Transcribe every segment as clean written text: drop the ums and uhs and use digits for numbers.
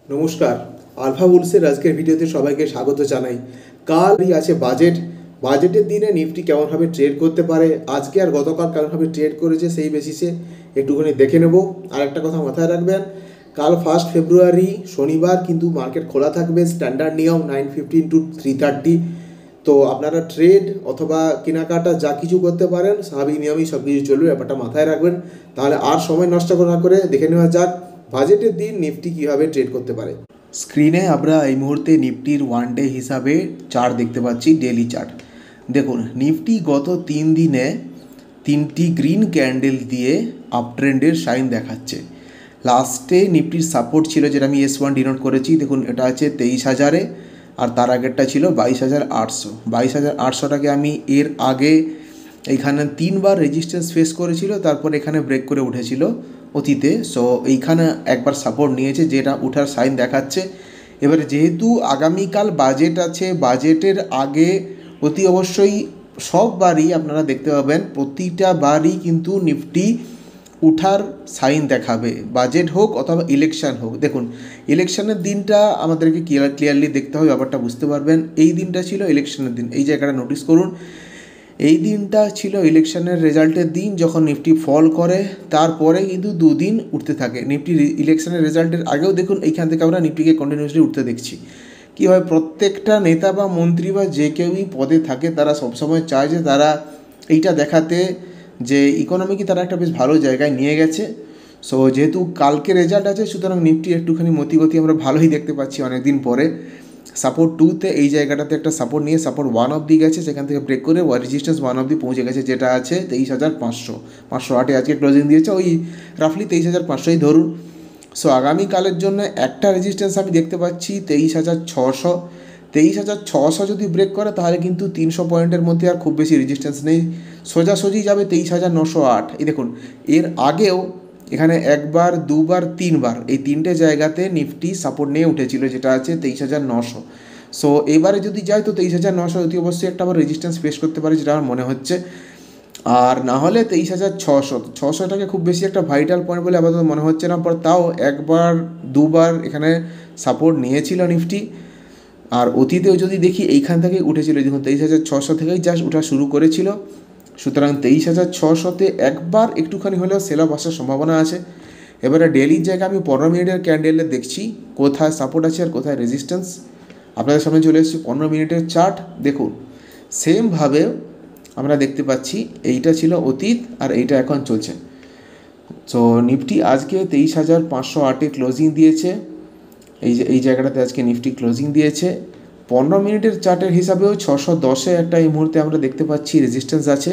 নমস্কার, আলফা বুলসের আজকের ভিডিওতে সবাইকে স্বাগত জানাই। কালই আছে বাজেটের দিনে নিফটি কেমনভাবে ট্রেড করতে পারে, আজকে আর গতকাল কেমনভাবে ট্রেড করেছে সেই বেসিসে একটুখানি দেখে নেব। আর একটা কথা মাথায় রাখবেন, কাল 1 ফেব্রুয়ারি শনিবার কিন্তু মার্কেট খোলা থাকবে। স্ট্যান্ডার্ড নিয়ম 9:15 to 3:30। তো আপনারা ট্রেড অথবা কেনাকাটা যা কিছু করতে পারেন স্বাভাবিক নিয়মেই সব কিছু চলবে, ব্যাপারটা মাথায় রাখবেন। তাহলে আর সময় নষ্ট না করে দেখে নেওয়া যাক বাজেটের দিন নিফটি কীভাবে ট্রেড করতে পারে। স্ক্রিনে আমরা এই মুহূর্তে নিফটির 1 ডে হিসাবে চার্ট দেখতে পাচ্ছি, ডেলি চার্ট। দেখুন, নিফটি গত 3 দিনে 3টি গ্রিন ক্যান্ডেল দিয়ে আপ ট্রেন্ডের সাইন দেখাচ্ছে। লাস্টে নিফটির সাপোর্ট ছিল, যেটা আমি S1 ডিনোট করেছি। দেখুন, এটা আছে 23,000-এ, আর তার আগেরটা ছিল 22,800। 22,800টাকে আমি এর আগে এইখানে 3বার রেজিস্ট্যান্স ফেস করেছিল, তারপর এখানে ব্রেক করে উঠেছিল অতীতে। সো এইখানে একবার সাপোর্ট নিয়েছে, যেটা উঠার সাইন দেখাচ্ছে। এবারে যেহেতু আগামীকাল বাজেট আছে, বাজেটের আগে অতি অবশ্যই সববারই আপনারা দেখতে পাবেন প্রতিটা বারই কিন্তু নিফটি উঠার সাইন দেখাবে, বাজেট হোক অথবা ইলেকশন হোক। দেখুন, ইলেকশনের দিনটা আমাদেরকে ক্লিয়ারলি দেখতে হবে, ব্যাপারটা বুঝতে পারবেন। এই দিনটা ছিল ইলেকশনের দিন, এই জায়গাটা নোটিস করুন। এই দিনটা ছিল ইলেকশনের রেজাল্টের দিন, যখন নিফটি ফল করে তারপরে কিন্তু 2 দিন উঠতে থাকে। নিফটি ইলেকশনের রেজাল্টের আগেও দেখুন, এইখান থেকে আমরা নিফটিকে কন্টিনিউসলি উঠতে দেখছি। কী হয়, প্রত্যেকটা নেতা বা মন্ত্রী বা যে কেউই পদে থাকে তারা সবসময় চায় যে তারা এইটা দেখাতে যে ইকোনমিকে তারা একটা বেশ ভালো জায়গায় নিয়ে গেছে। সো যেহেতু কালকে রেজাল্ট আছে, সুতরাং নিফটি একটুখানি মতিগতি আমরা ভালোই দেখতে পাচ্ছি অনেকদিন পরে। সাপোর্ট 2তে এই জায়গাটাতে একটা সাপোর্ট নিয়ে সাপোর্ট 1 অবধি গেছে, সেখান থেকে ব্রেক করে রেজিস্ট্যান্স 1 অবধি পৌঁছে গেছে, যেটা আছে 23,500। 508-এ আজকে ক্লোজিং দিয়েছে, ওই রাফলি 23,500ই ধরুন। সো আগামীকালের জন্য একটা রেজিস্ট্যান্স আমি দেখতে পাচ্ছি 23,600। 23,600 যদি ব্রেক করে তাহলে কিন্তু 300 পয়েন্টের মধ্যে আর খুব বেশি রেজিস্ট্যান্স নেই, সোজাসুজি যাবে 23,908। এই দেখুন, এর আগেও এখানে একবার, দুবার, 3বার এই 3টে জায়গাতে নিফটি সাপোর্ট নিয়ে উঠেছিল, যেটা আছে 23,900। সো এবারে যদি যায় তো 23,900 অতি অবশ্যই একটা আবার রেজিস্ট্যান্স ফেস করতে পারে, যেটা আমার মনে হচ্ছে। আর না হলে 23,600 খুব বেশি একটা ভাইটাল পয়েন্ট বলে আপাতত মনে হচ্ছে না, পর তাও একবার দুবার এখানে সাপোর্ট নিয়েছিল নিফটি। আর অতীতেও যদি দেখি এইখান থেকেই উঠেছিল, দেখুন 23,600 থেকেই জাস্ট ওঠা শুরু করেছিল। সুতরাং 23,600-তে একবার একটুখানি হলেও সেল অফ আসার সম্ভাবনা আছে। এবারে ডেলির জায়গায় আমি 15 মিনিটের ক্যান্ডেলে দেখছি কোথায় সাপোর্ট আছে আর কোথায় রেজিস্ট্যান্স। আপনাদের সামনে চলে এসেছি 15 মিনিটের চার্ট। দেখুন, সেমভাবে আমরা দেখতে পাচ্ছি এইটা ছিল অতীত আর এইটা এখন চলছে। সো নিফটি আজকে 23,508-এ ক্লোজিং দিয়েছে। এই জায়গাটাতে আজকে নিফটি ক্লোজিং দিয়েছে। 15 মিনিটের চার্টের হিসাবেও 610-এ একটা এই মুহূর্তে আমরা দেখতে পাচ্ছি রেজিস্ট্যান্স আছে।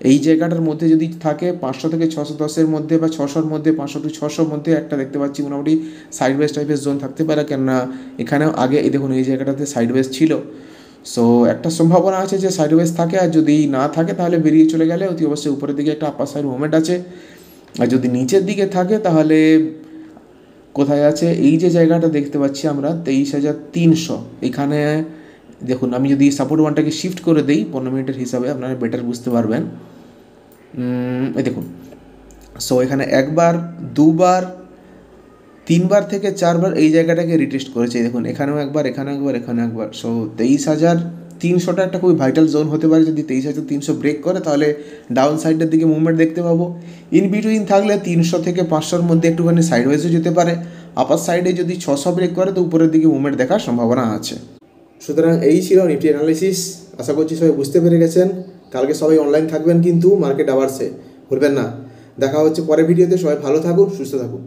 এই জায়গাটার মধ্যে যদি থাকে 500 থেকে 610-এর মধ্যে বা 600-র মধ্যে, 500 to 600-র মধ্যে একটা দেখতে পাচ্ছি মোটামুটি সাইডওয়েজ টাইপের জোন থাকতে পারে, কেননা এখানেও আগে এই দেখুন এই জায়গাটাতে সাইডওয়েজ ছিল। সো একটা সম্ভাবনা আছে যে সাইডওয়েজ থাকে, আর যদি না থাকে তাহলে বেরিয়ে চলে গেলে অতি অবশ্যই উপরের দিকে একটা আপার সাইড মুভমেন্ট আছে। আর যদি নিচের দিকে থাকে তাহলে কোথায় আছে, এই যে জায়গাটা দেখতে পাচ্ছি আমরা 23,300, এখানে দেখুন আমি যদি সাপোর্ট 1টাকে শিফট করে দিই 15 মিনিটের হিসাবে, আপনারা বেটার বুঝতে পারবেন। এই দেখুন, সো এখানে একবার, দুবার, 3বার থেকে 4বার এই জায়গাটাকে রিটেস্ট করেছে। দেখুন, এখানেও একবার, এখানে একবার, এখানে একবার। সো 23,300টা একটা খুবই ভাইটাল জোন হতে পারে। যদি 23,300 ব্রেক করে তাহলে ডাউন সাইডের দিকে মুভমেন্ট দেখতে পাবো। ইন বিটুইন থাকলে 300 থেকে 500-র মধ্যে একটুখানি সাইডওয়েজও যেতে পারে। আপার সাইডে যদি 600 ব্রেক করে তো উপরের দিকে মুভমেন্ট দেখার সম্ভাবনা আছে। সুতরাং এই ছিল নিফটি অ্যানালিসিস। আশা করছি সবাই বুঝতে পেরে গেছেন। কালকে সবাই অনলাইন থাকবেন কিন্তু মার্কেট আওয়ার্সে, ভুলবেন না। দেখা হচ্ছে পরের ভিডিওতে। সবাই ভালো থাকুন, সুস্থ থাকুন।